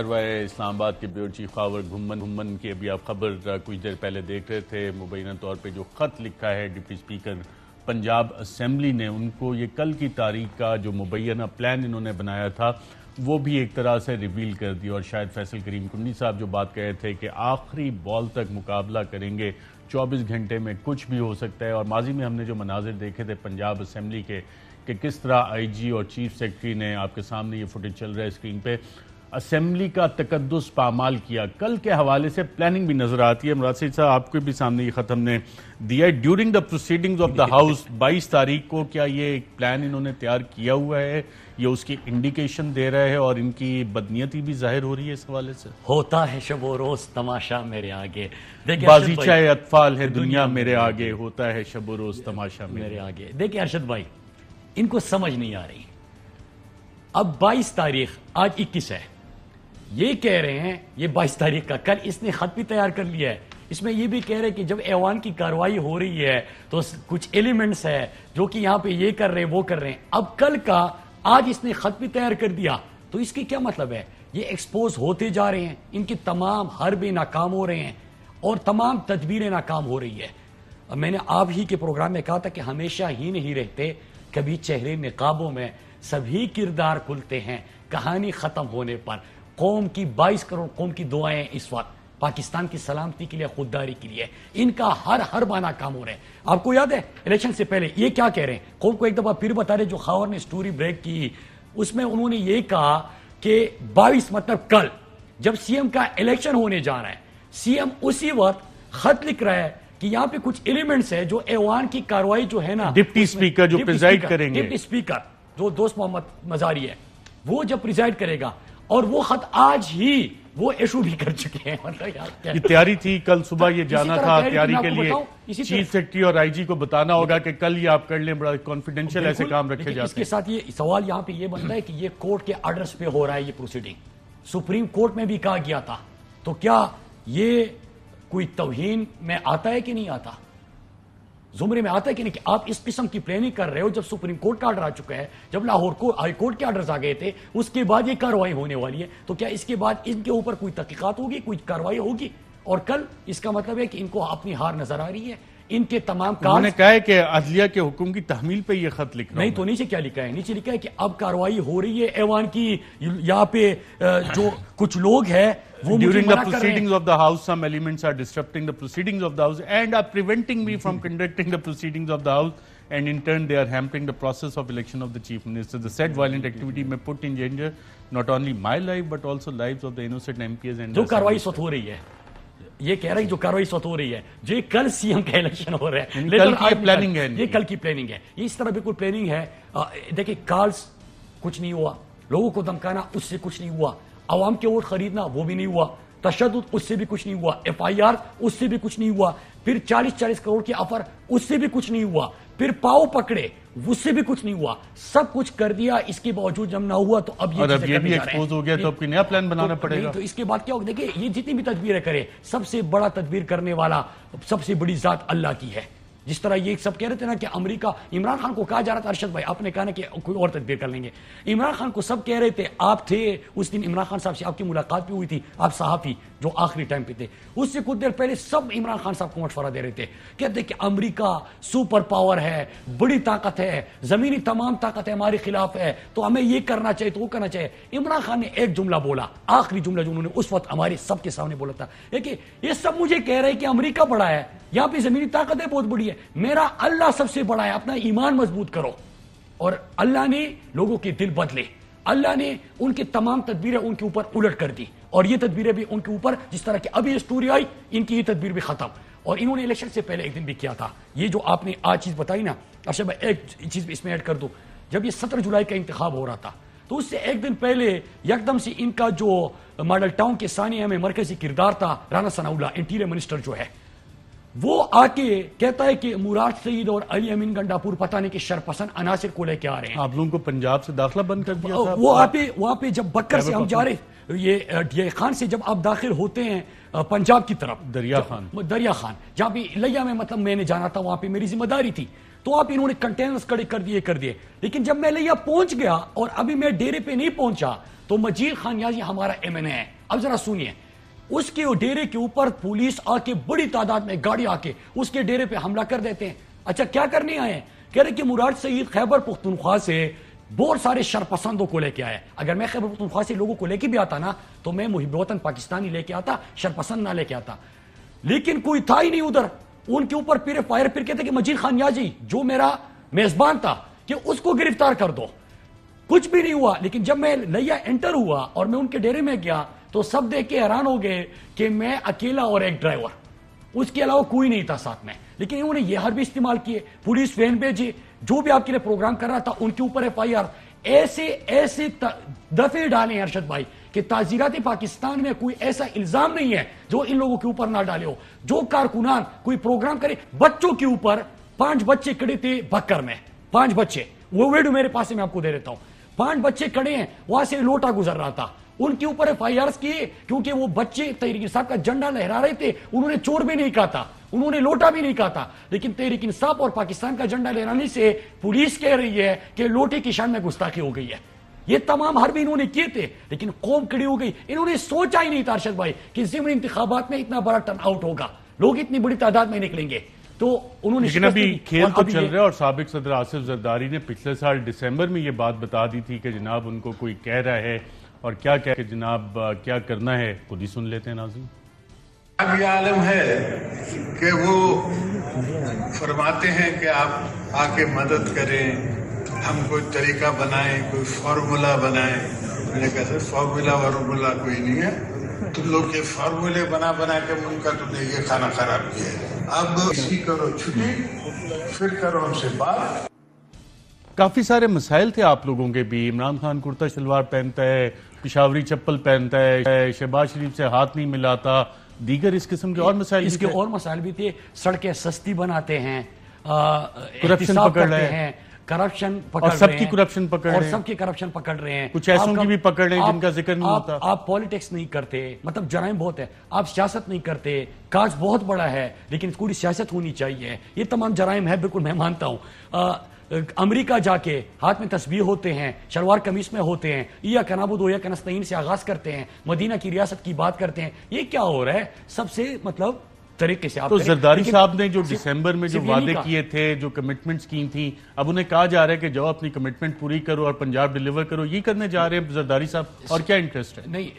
کارروائی اسلام آباد کے بیورو چیف خاور گھمن کی ابھی آپ خبر کچھ دیر پہلے دیکھ رہے تھے. مبینہ طور پہ جو خط لکھا ہے ڈپٹی اسپیکر پنجاب اسمبلی نے ان کو، یہ کل کی تاریخ کا جو مبینہ پلان انہوں نے بنایا تھا وہ بھی ایک طرح سے ریویل کر دیا. اور شاید فیصل کریم کنڈی صاحب جو بات کہے تھے کہ آخری بال تک مقابلہ کریں گے، 24 گھنٹے میں کچھ بھی ہو سکتا ہے. اور ماضی میں ہم نے جو مناظر دیکھے تھے پنجاب اسمبلی کے کہ کس طرح آئی جی اور چیف سیکرٹری نے، آپ کے سامنے یہ فوٹیج چل رہا ہے اسکرین پہ، اسمبلی کا تقدس پامال کیا. کل کے حوالے سے پلاننگ بھی نظر آتی ہے. مراد سعید صاحب آپ کو بھی سامنے یہ خط ہم نے دیا ہے. During the proceedings of the house 22 تاریخ کو کیا یہ ایک پلان انہوں نے تیار کیا ہوا ہے؟ یہ اس کی انڈیکیشن دے رہا ہے اور ان کی بدنیتی بھی ظاہر ہو رہی ہے اس حوالے سے؟ ہوتا ہے شب و روز تماشا میرے آگے، بازیچہ اطفال ہے دنیا میرے آگے، ہوتا ہے شب و روز تماشا میرے آگے. دیکھیں ارشد بھائی، ان کو سمجھ نہیں آ رہی. اب 22 تاریخ، آج 21 ہے، یہ کہہ رہے ہیں یہ 22 تاریخ کا، کل اس نے خط بھی تیار کر لیا ہے. اس میں یہ بھی کہہ رہے کہ جب ایوان کی کارروائی ہو رہی ہے تو کچھ ایلیمنٹس ہے جو کہ یہاں پہ یہ کر رہے ہیں وہ کر رہے ہیں. اب کل کا آج اس نے خط بھی تیار کر دیا، تو اس کی کیا مطلب ہے؟ یہ ایکسپوز ہوتے جا رہے ہیں، ان کی تمام حربیں ناکام ہو رہے ہیں اور تمام تدبیریں ناکام ہو رہی ہے. میں نے آپ ہی کے پروگرام میں کہا تھا کہ ہمیشہ ہی نہیں رہتے، کبھی چہرے نقابوں میں سبھی کردار کھلتے ہیں کہانی ختم ہونے پر. قوم کی 22 کروڑ قوم کی دعائیں اس وقت پاکستان کی سلامتی کے لیے، خودداری کے لیے، ان کا ہر حربہ ناکام ہو رہے ہیں. آپ کو یاد ہے الیکشن سے پہلے یہ کیا کہہ رہے ہیں؟ قوم کو ایک دفعہ پھر بتا رہے، جو خاور نے سٹوری بریک کی اس میں انہوں نے یہ کہا کہ 22 مطلب کل جب سی ایم کا الیکشن ہونے جا رہا ہے، سی ایم اسی وقت خط لکھ رہا ہے کہ یہاں پہ کچھ ایلیمنٹس ہے جو ایوان کی کارروائی جو ہے نا، ڈپٹی اسپیکر جو پریزائڈ کریں گے، ڈپٹی اسپیکر جو دوست محمد مزاری ہے وہ جب پریزائڈ کرے گا، اور وہ خط آج ہی وہ ایشو بھی کر چکے ہیں. یہ تیاری تھی، کل صبح یہ جانا تھا، تیاری کے لیے چیف سیکرٹری اور آئی جی کو بتانا ہوگا کہ کل یہ آپ کر لیں، بڑا کانفیڈینشیل ایسے کام رکھے جاتے ہیں. اس کے ساتھ یہ سوال یہاں پہ یہ بنتا ہے کہ یہ کورٹ کے آرڈرز پہ ہو رہا ہے یہ پروسیڈنگ، سپریم کورٹ میں بھی کہا گیا تھا، تو کیا یہ کوئی توہین میں آتا ہے کہ نہیں آتا، زمرے میں آتا ہے کہ نہیں کہ آپ اس قسم کی پلاننگ کر رہے ہو؟ جب سپریم کورٹ کا آرڈر آ چکا ہے، جب لاہور کو ہائی کورٹ کے آرڈرز آ گئے تھے، اس کے بعد یہ کارروائی ہونے والی ہے، تو کیا اس کے بعد ان کے اوپر کوئی تحقیقات ہوگی، کوئی کارروائی ہوگی؟ اور کل اس کا مطلب ہے کہ ان کو اپنی ہار نظر آ رہی ہے. ان کے تمام انہوں نے کہا ہے کہ عدلیہ کے حکم کی تحمیل پہ یہ خط لکھنا نہیں، تو نیچے کیا لکھا ہے؟ نیچے لکھا ہے کہ اب کارروائی ہو رہی ہے ایوان کی، یہاں پہ جو کچھ لوگ ہیں وہ During the proceedings of the House, some elements are disrupting the proceedings of the House and are preventing me from conducting the proceedings of the House, and in turn they are hampering the process of election of the Chief Minister. The said violent activity may put in danger not only my life but also lives of the innocent MPs and جو کارروائی اس وقت ہو رہی ہے، یہ کہہ رہے ہیں جو کارروائی اس وقت ہو رہی ہے، جو کل سی ایم کا الیکشن ہو رہا ہے، کل کی پلاننگ ہے، یہ کل کی پلاننگ ہے. یہ اس طرح بالکل پلاننگ ہے. دیکھیں کالز کچھ نہیں ہوا، لوگوں کو دھمکانا اس سے کچھ نہیں ہوا، عوام کے ووٹ خریدنا وہ بھی نہیں ہوا، تشدد اس سے بھی کچھ نہیں ہوا، ایف آئی آر اس سے بھی کچھ نہیں ہوا، پھر 40 کروڑ کے آفر اس سے بھی کچھ نہیں ہوا، پھر پاؤ پکڑے اس سے بھی کچھ نہیں ہوا. سب کچھ کر دیا، اس کے باوجود جب نہ ہوا تو اب یہ بھی ایکسپوز ہو گیا تو اب کوئی نیا پلان بنانا پڑے گا. تو اس کے بعد کیا ہوگا؟ دیکھیں یہ جتنی بھی تدبیریں کرے، سب سے بڑا تدبیر کرنے والا، سب سے بڑی ذات اللہ کی ہے. جس طرح یہ سب کہہ رہے تھے نا کہ امریکہ، عمران خان کو کہا جا رہا تھا، ارشد بھائی آپ نے کہا نا کہ کوئی اور تدبیر کر لیں گے. عمران خان کو سب کہہ رہے تھے، آپ تھے اس دن عمران خان صاحب سے آپ کی ملاقات بھی ہوئی تھی، آپ صحافی جو آخری ٹائم پہ تھے، اس سے کچھ دیر پہلے سب عمران خان صاحب کو مشورہ دے رہے تھے، کہتے کہ امریکہ سپر پاور ہے، بڑی طاقت ہے، زمینی تمام طاقت ہے ہمارے خلاف ہے، تو ہمیں یہ کرنا چاہیے تو وہ کرنا چاہیے. عمران خان نے ایک جملہ بولا، آخری جملہ جو انہوں نے اس وقت ہمارے سب کے سامنے بولا تھا کہ یہ سب مجھے کہہ رہے ہیں کہ امریکہ بڑا ہے، یہاں پہ زمینی طاقتیں بہت بڑی ہے، میرا اللہ سب سے بڑا ہے، اپنا ایمان مضبوط کرو. اور اللہ نے لوگوں کے دل بدلے، اللہ نے ان کی تمام تدبیریں ان کے اوپر الٹ کر دی، اور یہ تدبیریں بھی ان کے اوپر، جس طرح کہ ابھی یہ سٹوری آئی، ان کی یہ تدبیر بھی ختم. اور انہوں نے الیکشن سے پہلے ایک دن بھی کیا تھا، یہ جو آپ نے آج چیز بتائی نا. اب میں ایک چیز اس میں ایڈ کر دوں، جب یہ 17 جولائی کا انتخاب ہو رہا تھا تو اس سے ایک دن پہلے یکدم سے ان کا جو ماڈل ٹاؤن کے ثانیہ میں مرکزی کردار تھا، رانا ثناء اللہ انٹیریئر منسٹر جو ہے، وہ آ کے کہتا ہے کہ مراد سعید اور علی امین گنڈاپور پتہ نہیں کہ شرپسند عناصر کو لے کے آ رہے ہیں. آپ لوگوں کو پنجاب سے داخلہ بند کر دیا تھا. وہ وہاں پہ جب بکر سے ہم جا رہے، یہ خان سے جب آپ داخل ہوتے ہیں پنجاب کی طرف، دریا خان جہاں پہ لیا میں مطلب میں نے جانا تھا، وہاں پہ میری ذمہ داری تھی. تو آپ انہوں نے کنٹینرز کھڑے کر دیے. لیکن جب میں لیا پہنچ گیا اور ابھی میں ڈیرے پہ نہیں پہنچا تو مجید خان نیازی ہمارا MNA ہے. اب ذرا سنیے, اس کے ڈیرے کے اوپر پولیس آ کے بڑی تعداد میں گاڑی آ کے اس کے ڈیرے پہ حملہ کر دیتے ہیں. اچھا کیا کرنے آئے ہیں؟ کہہ رہے کہ مراد سعید خیبر پختونخوا سے بہت سارے شرپسندوں کو لے کے آئے. اگر میں خیبر پختونخوا سے لوگوں کو لے کے بھی آتا نا تو میں محب وطن پاکستانی لے کے آتا, شرپسند نہ لے کے آتا. لیکن کوئی تھا ہی نہیں ادھر. ان کے اوپر پھر فائر پھر کہتے کہ مجید خان نیازی جو میرا میزبان تھا کہ اس کو گرفتار کر دو. کچھ بھی نہیں ہوا. لیکن جب میں لیا انٹر ہوا اور میں ان کے ڈیرے میں گیا تو سب دیکھ کے حیران ہو گئے کہ میں اکیلا اور ایک ڈرائیور, اس کے علاوہ کوئی نہیں تھا ساتھ میں. لیکن انہوں نے یہ حرب بھی استعمال کیے, پولیس وین بھیجی, جو بھی آپ کے لیے پروگرام کر رہا تھا ان کے اوپر FIR. ایسے دفعے ڈالے ہیں ارشد بھائی کہ تعزیرات پاکستان میں کوئی ایسا الزام نہیں ہے جو ان لوگوں کے اوپر نہ ڈالے ہو. جو کارکنان کوئی پروگرام کرے, بچوں کے اوپر 5 بچے کھڑے تھے بکر میں, 5 بچے, وہ ویڈیو میرے پاس ہے میں آپ کو دے دیتا ہوں. 5 بچے کھڑے ہیں, وہاں سے لوٹا گزر رہا تھا, ان کے اوپر FIRs کیے کیونکہ وہ بچے تحریک انصاف کا جھنڈا لہرا رہے تھے. انہوں نے چور بھی نہیں کہا تھا, انہوں نے لوٹا بھی نہیں کہا تھا, لیکن تحریک انصاف اور پاکستان کا جھنڈا لہرانے سے پولیس کہہ رہی ہے کہ لوٹے کی شان میں گستاخی ہو گئی ہے. یہ تمام حرب انہوں نے کیے تھے لیکن قوم کھڑی ہو گئی. انہوں نے سوچا ہی نہیں تھا ارشد بھائی کہ ضمنی انتخابات میں اتنا بڑا ٹرن آؤٹ ہوگا, لوگ اتنی بڑی تعداد میں نکلیں گے. تو انہوں نے لیکن ابھی کھیل تو چل رہا ہے. اور سابق صدر آصف زرداری نے پچھلے سال دسمبر میں یہ بات بتا دی تھی کہ جناب ان کو کوئی کہہ رہا ہے اور کیا کہہ کہ جناب کیا کرنا ہے, خود ہی سن لیتے ہیں ناظرین. اب یہ عالم ہے کہ وہ فرماتے ہیں کہ آپ آ کے مدد کریں, ہم کوئی طریقہ بنائیں, کوئی فارمولا بنائیں. میں نے کہا سر فارمولا کوئی نہیں ہے, تم لوگ کے فارمولے بنا کے ملک کا تم نے یہ کھانا خراب کیا ہے. اب اسی کرو چھٹی, پھر کرو ہم سے بات. کافی سارے مسائل تھے آپ لوگوں کے بھی. عمران خان کرتا شلوار پہنتا ہے, پشاوری چپل پہنتا ہے, شہباز شریف سے ہاتھ نہیں ملاتا, دیگر اس قسم کے اور مسائل اس کے اور مسائل بھی تھے. سڑکیں سستی بناتے ہیں, کرپشن پکڑ رہے ہیں, کرپشن پکڑ اور رہے سب ہیں, کی کرپشن پکڑ اور رہے ہیں, سب کی کرپشن پکڑ رہے ہیں. کچھ ایسوں کی بھی پکڑ رہے ہیں جن کا ذکر نہیں ہوتا. آپ پالیٹکس نہیں کرتے, مطلب جرائم بہت ہے. آپ سیاست نہیں کرتے, کاج بہت بڑا ہے لیکن پوری سیاست ہونی چاہیے. یہ تمام جرائم ہے, بالکل میں مانتا ہوں. امریکہ جا کے ہاتھ میں تسبیح ہوتے ہیں, شلوار قمیص میں ہوتے ہیں, یا کنابود یا کنستعین سے آغاز کرتے ہیں, مدینہ کی ریاست کی بات کرتے ہیں. یہ کیا ہو رہا ہے؟ سب سے مطلب طریقے سے آپ تو زرداری صاحب نے جو دسمبر میں جو وعدے کیے تھے, جو کمٹمنٹس کی تھیں, اب انہیں کہا جا رہا ہے کہ جاؤ اپنی کمٹمنٹ پوری کرو اور پنجاب ڈیلیور کرو. یہ کرنے جا رہے ہیں زرداری صاحب, اور کیا انٹرسٹ ہے؟ نہیں,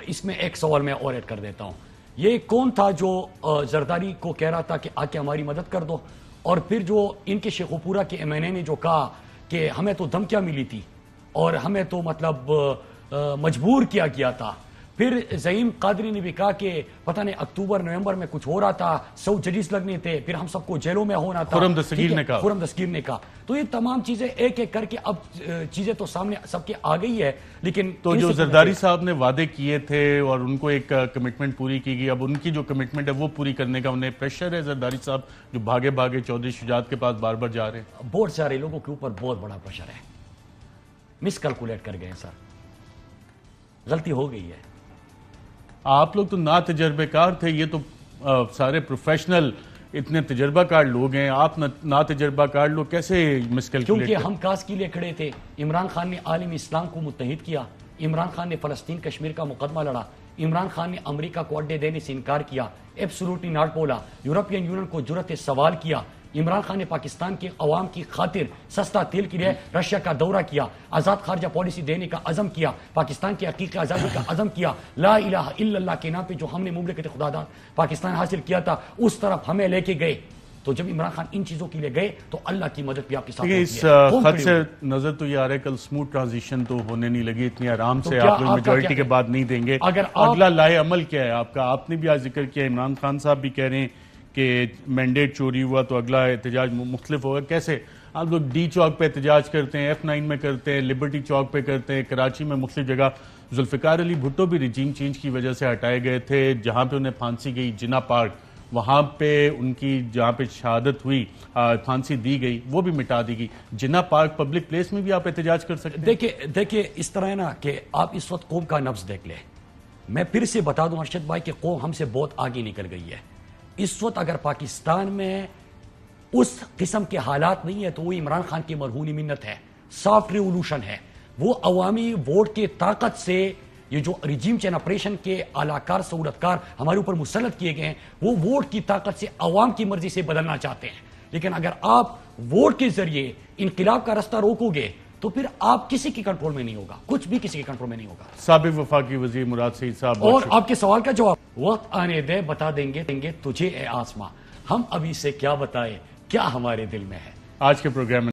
اس میں ایک سوال میں اور ایڈ کر دیتا ہوں. یہ کون تھا جو زرداری کو کہہ رہا تھا کہ آ کے ہماری مدد کر دو, اور پھر جو ان کے شیخ پورہ کے MNA نے جو کہا کہ ہمیں تو دھمکیاں ملی تھی اور ہمیں تو مطلب مجبور کیا گیا تھا. پھر زعیم قادری نے بھی کہا کہ پتہ نہیں اکتوبر نومبر میں کچھ ہو رہا تھا, 100 ججز لگنے تھے, پھر ہم سب کو جیلوں میں ہونا تھا. خرم دستگیر نے کہا. تو یہ تمام چیزیں ایک ایک کر کے اب چیزیں تو سامنے سب کے آ گئی ہے. لیکن تو جو زرداری صاحب نے وعدے کیے تھے اور ان کو ایک کمٹمنٹ پوری کی گئی, اب ان کی جو کمٹمنٹ ہے وہ پوری کرنے کا انہیں پریشر ہے زرداری صاحب جو بھاگے چودھری شجاعت کے پاس بار بار جا رہے ہیں؟ بہت سارے لوگوں کے اوپر بہت بڑا پریشر ہے. مس کیلکولیٹ کر گئے سر, غلطی ہو گئی ہے. آپ لوگ تو نا تجربے کار تھے, یہ تو سارے پروفیشنل اتنے تجربہ کار لوگ ہیں, آپ نا تجربہ کار لوگ کیسے مس کیلکولیٹ؟ کیونکہ ہم کاس کے لیے کھڑے تھے. عمران خان نے عالم اسلام کو متحد کیا, عمران خان نے فلسطین کشمیر کا مقدمہ لڑا, عمران خان نے امریکہ کو اڈے دینے سے انکار کیا, ایبسولوٹلی ناٹ بولا, یورپین یونین کو جرأت سوال کیا. عمران خان نے پاکستان کے عوام کی خاطر سستا تیل کے لیے رشیا کا دورہ کیا, آزاد خارجہ پالیسی دینے کا عزم کیا, پاکستان کی حقیقی آزادی کا عزم کیا. لا الہ الا اللہ کے نام پہ جو ہم نے مملکت خدا داد پاکستان حاصل کیا تھا اس طرف ہمیں لے کے گئے. تو جب عمران خان ان چیزوں کے لیے گئے تو اللہ کی مدد بھی آپ کے ساتھ ہوتی ہے. اس خط سے نظر تو یہ آ رہا ہے کل سموتھ ٹرانزیشن تو ہونے نہیں لگی, اتنی آرام سے آپ لوگ میجورٹی کے بعد نہیں دیں گے. اگلا لائے عمل کیا ہے آپ کا؟ آپ نے بھی آج ذکر کیا, عمران خان صاحب بھی کہہ رہے ہیں کہ مینڈیٹ چوری ہوا تو اگلا احتجاج مختلف ہوگا. کیسے آپ لوگ ڈی چوک پہ احتجاج کرتے ہیں, F9 میں کرتے ہیں, لبرٹی چوک پہ کرتے ہیں, کراچی میں مختلف جگہ. ذوالفقار علی بھٹو بھی رجیم چینج کی وجہ سے ہٹائے گئے تھے, جہاں پہ انہیں پھانسی گئی جنا پارک, وہاں پہ ان کی جہاں پہ شہادت ہوئی پھانسی دی گئی وہ بھی مٹا دی گئی. جنا پارک پبلک پلیس میں بھی آپ احتجاج کر سکتے ہیں. دیکھیں اس طرح ہے نا کہ آپ اس وقت قوم کا نبض دیکھ لیں. میں پھر سے بتا دوں ارشد بھائی کہ قوم ہم سے بہت آگے نکل گئی ہے. اس وقت اگر پاکستان میں اس قسم کے حالات نہیں ہے تو وہ عمران خان کی مرہونی منت ہے، سافٹ ریولوشن ہے. وہ عوامی ووٹ کی طاقت سے یہ جو رجیم چین آپریشن کے اعلی کار سہولتکار ہمارے اوپر مسلط کیے گئے ہیں وہ ووٹ کی طاقت سے عوام کی مرضی سے بدلنا چاہتے ہیں. لیکن اگر آپ ووٹ کے ذریعے انقلاب کا رستہ روکو گے تو پھر آپ کسی کے کنٹرول میں نہیں ہوگا، کچھ بھی کسی کے کنٹرول میں نہیں ہوگا. سابق وفاقی وزیر مراد سعید صاحب، اور آپ کے سوال کا جواب وقت آنے دے بتا دیں گے تجھے اے آسماں، ہم ابھی سے کیا بتائیں کیا ہمارے دل میں ہے. آج کے پروگرام میں